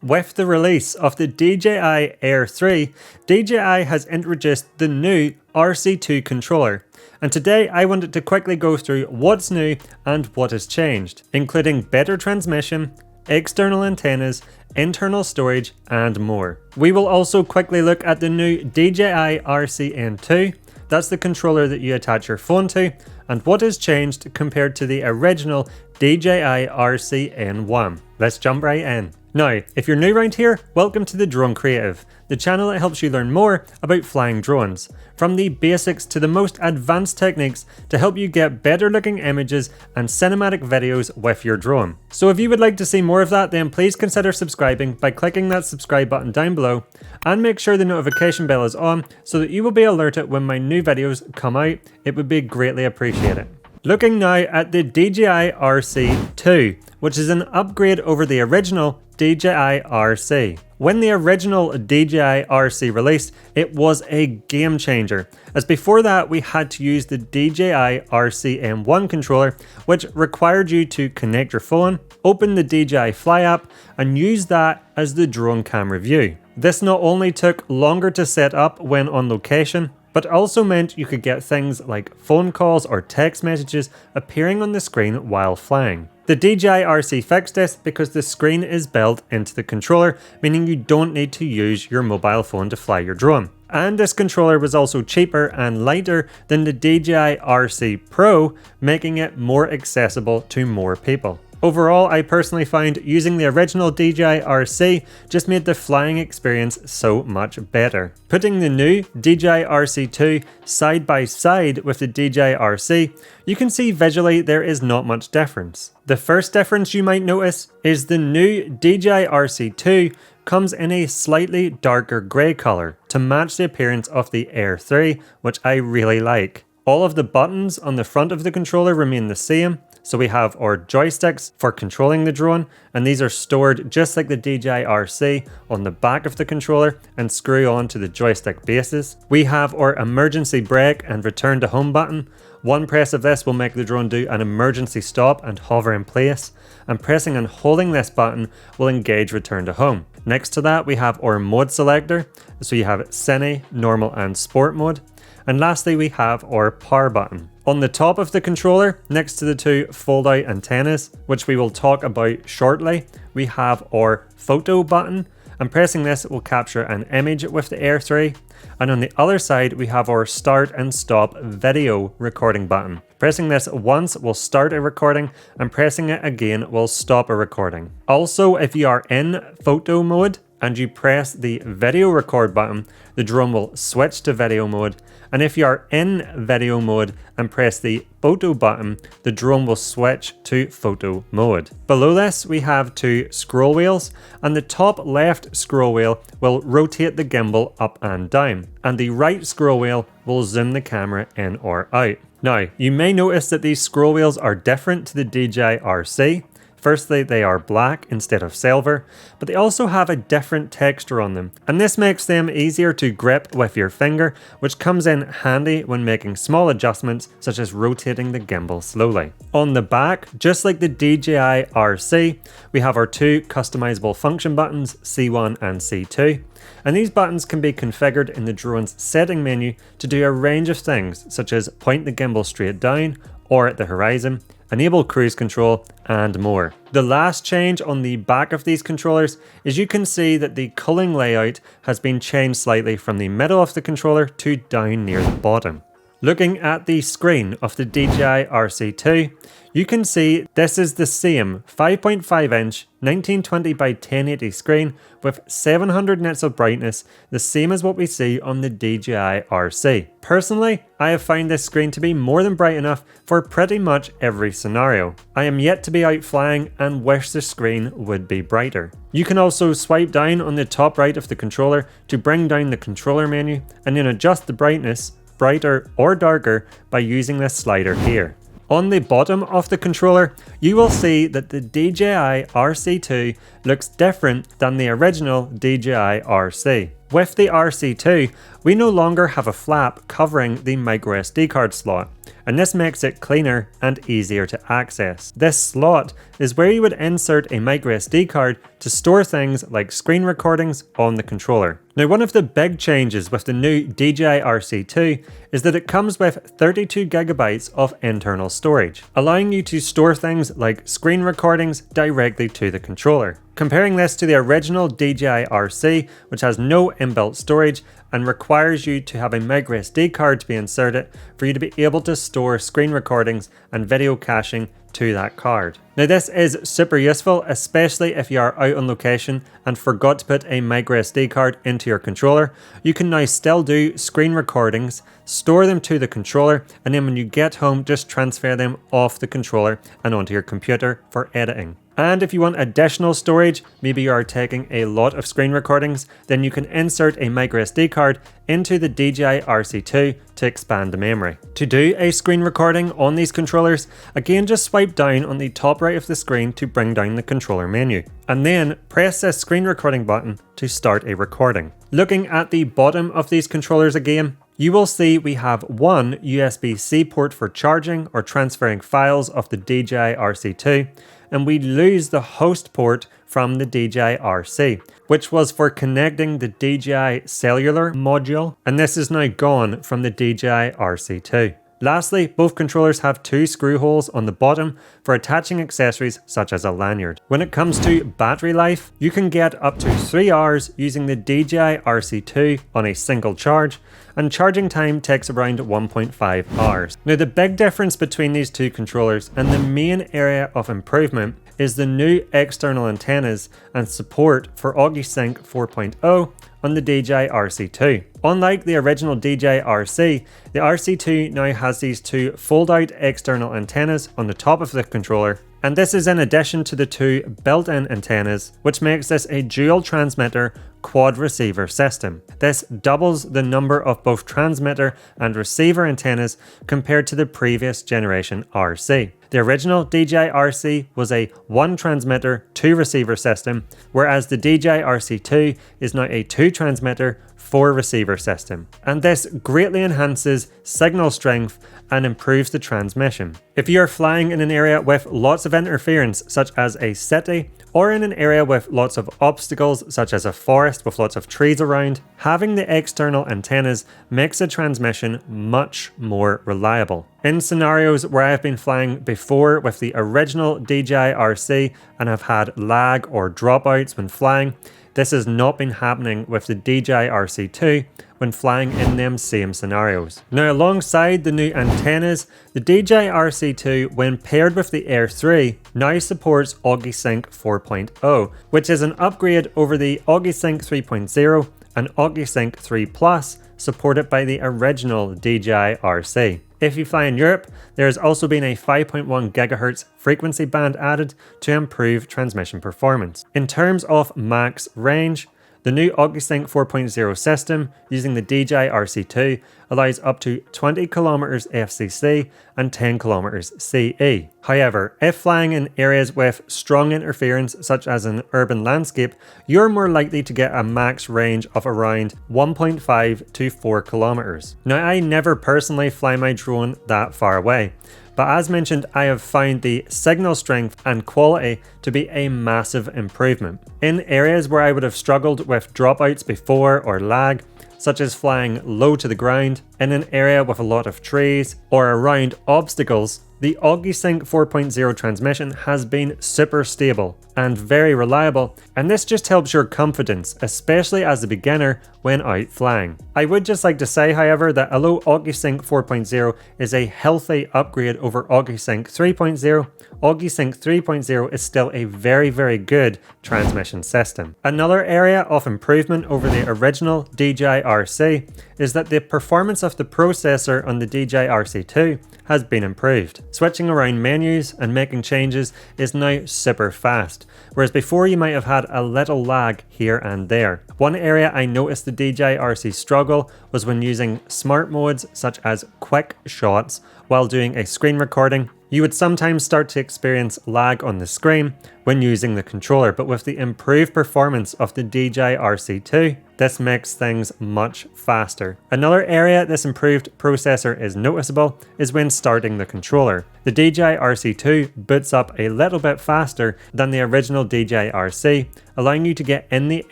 With the release of the DJI Air 3, DJI has introduced the new RC2 controller. And today I wanted to quickly go through what's new and what has changed, including better transmission, external antennas, internal storage and more. We will also quickly look at the new DJI RCN2, that's the controller that you attach your phone to, and what has changed compared to the original DJI RCN1. Let's jump right in. Now, if you're new around here, welcome to the Drone Creative, the channel that helps you learn more about flying drones, from the basics to the most advanced techniques to help you get better looking images and cinematic videos with your drone. So if you would like to see more of that, then please consider subscribing by clicking that subscribe button down below, and make sure the notification bell is on so that you will be alerted when my new videos come out. It would be greatly appreciated. Looking now at the DJI RC2, which is an upgrade over the original DJI RC. When the original DJI RC released, it was a game changer, as before that we had to use the DJI RCN1 controller, which required you to connect your phone, open the DJI Fly app, and use that as the drone camera view. This not only took longer to set up when on location, but also meant you could get things like phone calls or text messages appearing on the screen while flying. The DJI RC fixed this because the screen is built into the controller, meaning you don't need to use your mobile phone to fly your drone. And this controller was also cheaper and lighter than the DJI RC Pro, making it more accessible to more people. Overall, I personally find using the original DJI RC just made the flying experience so much better. Putting the new DJI RC2 side by side with the DJI RC, you can see visually there is not much difference. The first difference you might notice is the new DJI RC2 comes in a slightly darker grey colour to match the appearance of the Air 3, which I really like. All of the buttons on the front of the controller remain the same. So we have our joysticks for controlling the drone, and these are stored just like the DJI RC on the back of the controller and screw on to the joystick bases. We have our emergency brake and return to home button. One press of this will make the drone do an emergency stop and hover in place, and pressing and holding this button will engage return to home. Next to that we have our mode selector, so you have Cine, normal and sport mode. And lastly we have our power button. On the top of the controller, next to the two fold-out antennas, which we will talk about shortly, we have our photo button, and pressing this will capture an image with the Air 3. And on the other side, we have our start and stop video recording button. Pressing this once will start a recording, and pressing it again will stop a recording. Also, if you are in photo mode and you press the video record button, the drone will switch to video mode. And if you are in video mode and press the photo button, the drone will switch to photo mode. Below this, we have two scroll wheels, and the top left scroll wheel will rotate the gimbal up and down, and the right scroll wheel will zoom the camera in or out. Now, you may notice that these scroll wheels are different to the DJI RC. Firstly, they are black instead of silver, but they also have a different texture on them, and this makes them easier to grip with your finger, which comes in handy when making small adjustments such as rotating the gimbal slowly. On the back, just like the DJI RC, we have our two customizable function buttons, C1 and C2. And these buttons can be configured in the drone's setting menu to do a range of things, such as point the gimbal straight down or at the horizon, enable cruise control, and more. The last change on the back of these controllers is you can see that the culling layout has been changed slightly from the middle of the controller to down near the bottom. Looking at the screen of the DJI RC2, you can see this is the same 5.5 inch 1920 by 1080 screen with 700 nits of brightness, the same as what we see on the DJI RC. Personally, I have found this screen to be more than bright enough for pretty much every scenario. I am yet to be out flying and wish the screen would be brighter. You can also swipe down on the top right of the controller to bring down the controller menu and then adjust the brightness, brighter or darker, by using this slider here. On the bottom of the controller, you will see that the DJI RC2 looks different than the original DJI RC. With the RC2, we no longer have a flap covering the microSD card slot, and this makes it cleaner and easier to access. This slot is where you would insert a microSD card to store things like screen recordings on the controller. Now, one of the big changes with the new DJI RC2 is that it comes with 32 gigabytes of internal storage, allowing you to store things like screen recordings directly to the controller. Comparing this to the original DJI RC, which has no inbuilt storage and requires you to have a microSD card to be inserted for you to be able to store screen recordings and video caching to that card. Now, this is super useful, especially if you are out on location and forgot to put a microSD card into your controller. You can now still do screen recordings, store them to the controller, and then when you get home, just transfer them off the controller and onto your computer for editing. And if you want additional storage, maybe you are taking a lot of screen recordings, then you can insert a microSD card into the DJI RC2 to expand the memory. To do a screen recording on these controllers, again just swipe down on the top right of the screen to bring down the controller menu, and then press this screen recording button to start a recording. Looking at the bottom of these controllers again, you will see we have one USB-C port for charging or transferring files of the DJI RC2, and we lose the host port from the DJI RC, which was for connecting the DJI cellular module, and this is now gone from the DJI RC2. Lastly, both controllers have two screw holes on the bottom for attaching accessories such as a lanyard. When it comes to battery life, you can get up to 3 hours using the DJI RC2 on a single charge, and charging time takes around 1.5 hours. Now, the big difference between these two controllers and the main area of improvement is the new external antennas and support for AudiSync 4.0 on the DJI RC2. Unlike the original DJI RC, the RC2 now has these two fold-out external antennas on the top of the controller, and this is in addition to the two built-in antennas, which makes this a dual transmitter quad receiver system. This doubles the number of both transmitter and receiver antennas compared to the previous generation RC. The original DJI RC was a 1 transmitter, 2 receiver system, whereas the DJI RC2 is now a 2 transmitter, 4 receiver system. And this greatly enhances signal strength and improves the transmission. If you are flying in an area with lots of interference, such as a city, or in an area with lots of obstacles, such as a forest with lots of trees around, having the external antennas makes the transmission much more reliable. In scenarios where I have been flying before with the original DJI RC and have had lag or dropouts when flying, this has not been happening with the DJI RC2 when flying in them same scenarios. Now, alongside the new antennas, the DJI RC2, when paired with the Air 3, now supports AudiSync 4.0, which is an upgrade over the AudiSync 3.0 and AudiSync 3 Plus supported by the original DJI RC. If you fly in Europe, there has also been a 5.1 GHz frequency band added to improve transmission performance. In terms of max range, the new AudiSync 4.0 system using the DJI RC2 allows up to 20 km FCC and 10 km CE. However, if flying in areas with strong interference such as an urban landscape, you're more likely to get a max range of around 1.5 to 4 kilometers. Now, I never personally fly my drone that far away, but as mentioned, I have found the signal strength and quality to be a massive improvement. In areas where I would have struggled with dropouts before or lag, such as flying low to the ground, in an area with a lot of trees, or around obstacles, the AudiSync 4.0 transmission has been super stable and very reliable, and this just helps your confidence, especially as a beginner when out flying. I would just like to say, however, that although AudiSync 4.0 is a healthy upgrade over AudiSync 3.0, AudiSync 3.0 is still a very good transmission system. Another area of improvement over the original DJI RC is that the performance of the processor on the DJI RC2 has been improved. Switching around menus and making changes is now super fast, whereas before you might have had a little lag here and there. One area I noticed the DJI RC struggle was when using smart modes such as quick shots while doing a screen recording. You would sometimes start to experience lag on the screen, when using the controller, but with the improved performance of the DJI RC2, this makes things much faster. Another area this improved processor is noticeable is when starting the controller. The DJI RC2 boots up a little bit faster than the original DJI RC, allowing you to get in the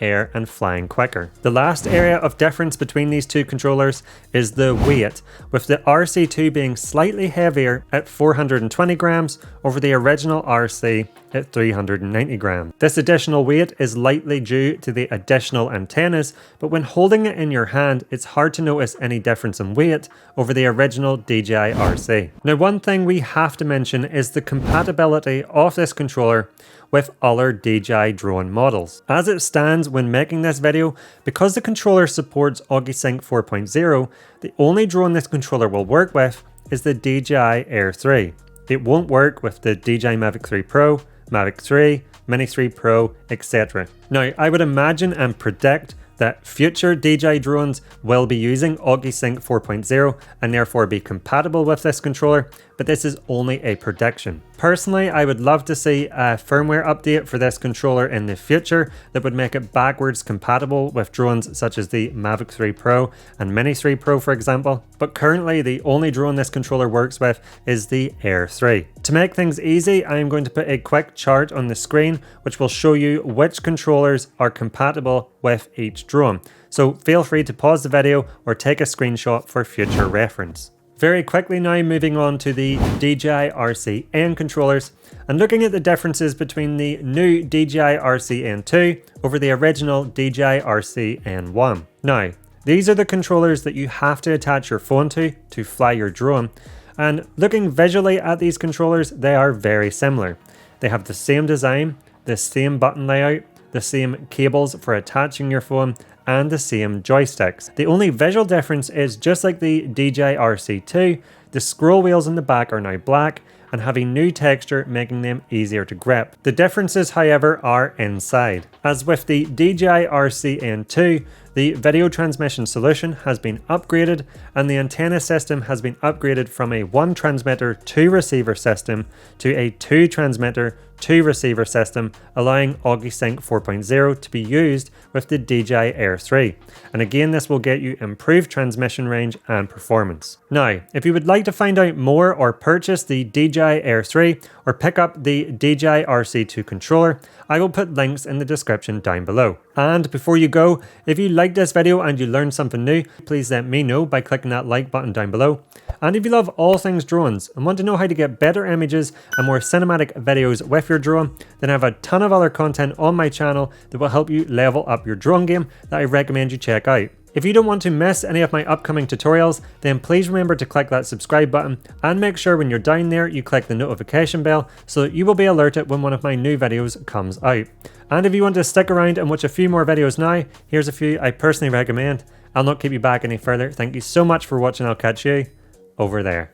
air and flying quicker. The last area of difference between these two controllers is the weight, with the RC2 being slightly heavier at 420 grams over the original RC at 390 grams. This additional weight is likely due to the additional antennas, but when holding it in your hand, it's hard to notice any difference in weight over the original DJI RC. Now, one thing we have to mention is the compatibility of this controller with other DJI drone models. As it stands when making this video, because the controller supports AugiSync 4.0, the only drone this controller will work with is the DJI Air 3. It won't work with the DJI Mavic 3 Pro, Mavic 3, Mini 3 Pro, etc. Now, I would imagine and predict that future DJI drones will be using AugiSync 4.0 and therefore be compatible with this controller, but this is only a prediction. Personally, I would love to see a firmware update for this controller in the future that would make it backwards compatible with drones such as the Mavic 3 Pro and Mini 3 Pro, for example, but currently the only drone this controller works with is the Air 3. To make things easy, I am going to put a quick chart on the screen which will show you which controllers are compatible with each drone. So feel free to pause the video or take a screenshot for future reference. Very quickly now, moving on to the DJI RC-N controllers and looking at the differences between the new DJI RC-N2 over the original DJI RC-N1. Now, these are the controllers that you have to attach your phone to fly your drone, and looking visually at these controllers, they are very similar. They have the same design, the same button layout, the same cables for attaching your phone, and the same joysticks. The only visual difference is, just like the DJI RC2, the scroll wheels in the back are now black and have a new texture, making them easier to grip. The differences, however, are inside. As with the DJI RC-N2, the video transmission solution has been upgraded and the antenna system has been upgraded from a 1 transmitter 2 receiver system to a 2 transmitter 2 receiver system, allowing AugiSync 4.0 to be used with the DJI Air 3. And again, this will get you improved transmission range and performance. Now, if you would like to find out more or purchase the DJI Air 3 or pick up the DJI RC2 controller, I will put links in the description down below. And before you go, if you liked this video and you learned something new, please let me know by clicking that like button down below. And if you love all things drones and want to know how to get better images and more cinematic videos with your drone, then I have a ton of other content on my channel that will help you level up your drone game that I recommend you check out. If you don't want to miss any of my upcoming tutorials, then please remember to click that subscribe button and make sure when you're down there you click the notification bell so that you will be alerted when one of my new videos comes out. And if you want to stick around and watch a few more videos now, here's a few I personally recommend. I'll not keep you back any further. Thank you so much for watching. I'll catch you over there.